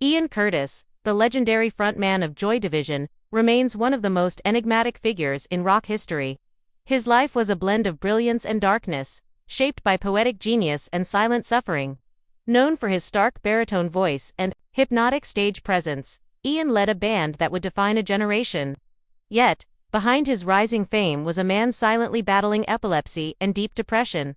Ian Curtis, the legendary frontman of Joy Division, remains one of the most enigmatic figures in rock history. His life was a blend of brilliance and darkness, shaped by poetic genius and silent suffering. Known for his stark baritone voice and hypnotic stage presence, Ian led a band that would define a generation. Yet, behind his rising fame was a man silently battling epilepsy and deep depression.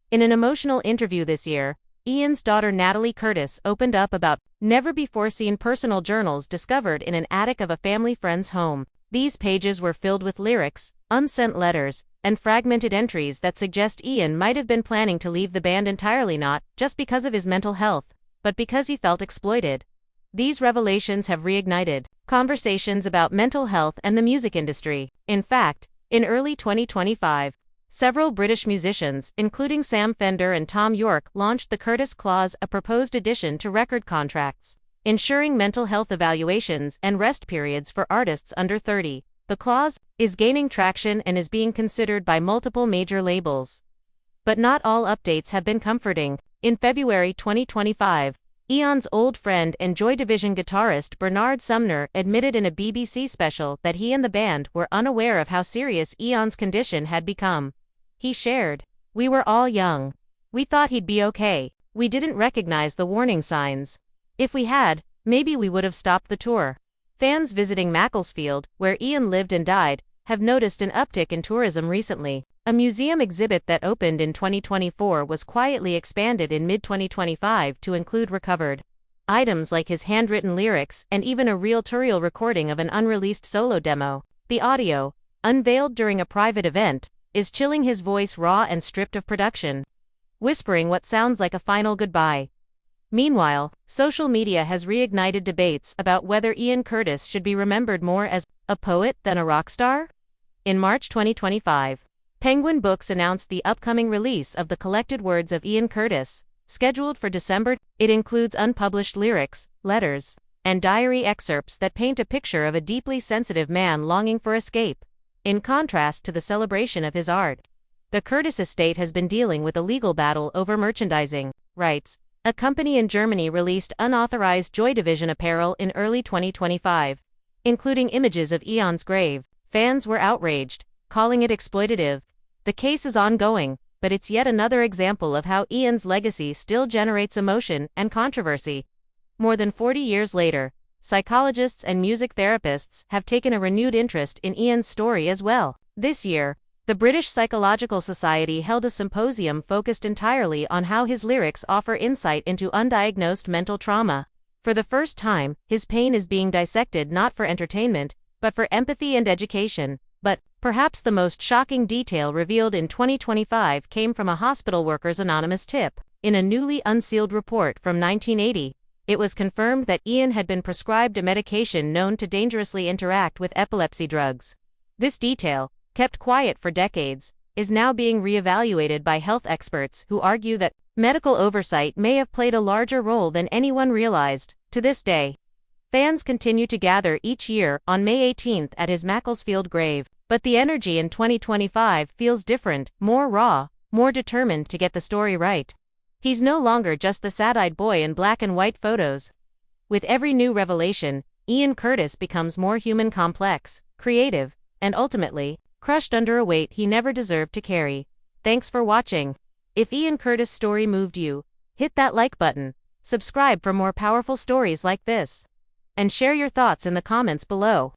In an emotional interview this year, Ian's daughter Natalie Curtis opened up about never-before-seen personal journals discovered in an attic of a family friend's home. These pages were filled with lyrics, unsent letters, and fragmented entries that suggest Ian might have been planning to leave the band entirely, not just because of his mental health, but because he felt exploited. These revelations have reignited conversations about mental health and the music industry. In fact, in early 2025, several British musicians, including Sam Fender and Tom York, launched the Curtis Clause, a proposed addition to record contracts, ensuring mental health evaluations and rest periods for artists under 30. The clause is gaining traction and is being considered by multiple major labels. But not all updates have been comforting. In February 2025, Ian's old friend and Joy Division guitarist Bernard Sumner admitted in a BBC special that he and the band were unaware of how serious Ian's condition had become. He shared, "We were all young. We thought he'd be okay. We didn't recognize the warning signs. If we had, maybe we would have stopped the tour." Fans visiting Macclesfield, where Ian lived and died, have noticed an uptick in tourism recently. A museum exhibit that opened in 2024 was quietly expanded in mid-2025 to include recovered items like his handwritten lyrics and even a reel-to-reel recording of an unreleased solo demo. The audio, unveiled during a private event, is chilling, his voice raw and stripped of production, whispering what sounds like a final goodbye. Meanwhile, social media has reignited debates about whether Ian Curtis should be remembered more as a poet than a rock star. In March 2025, Penguin Books announced the upcoming release of the collected words of Ian Curtis, scheduled for December. It includes unpublished lyrics, letters, and diary excerpts that paint a picture of a deeply sensitive man longing for escape. In contrast to the celebration of his art, the Curtis estate has been dealing with a legal battle over merchandising rights. A company in Germany released unauthorized Joy Division apparel in early 2025, including images of Ian's grave. Fans were outraged, calling it exploitative. The case is ongoing, but it's yet another example of how Ian's legacy still generates emotion and controversy. More than 40 years later, psychologists and music therapists have taken a renewed interest in Ian's story as well. This year, the British Psychological Society held a symposium focused entirely on how his lyrics offer insight into undiagnosed mental trauma. For the first time, his pain is being dissected not for entertainment, but for empathy and education. But perhaps the most shocking detail revealed in 2025 came from a Hospital Workers Anonymous tip. In a newly unsealed report from 1980, it was confirmed that Ian had been prescribed a medication known to dangerously interact with epilepsy drugs. This detail, kept quiet for decades, is now being reevaluated by health experts who argue that medical oversight may have played a larger role than anyone realized. To this day, fans continue to gather each year on May 18th at his Macclesfield grave, but the energy in 2025 feels different, more raw, more determined to get the story right. He's no longer just the sad-eyed boy in black and white photos. With every new revelation, Ian Curtis becomes more human, complex, creative, and ultimately, crushed under a weight he never deserved to carry. Thanks for watching. If Ian Curtis' story moved you, hit that like button, subscribe for more powerful stories like this, and share your thoughts in the comments below.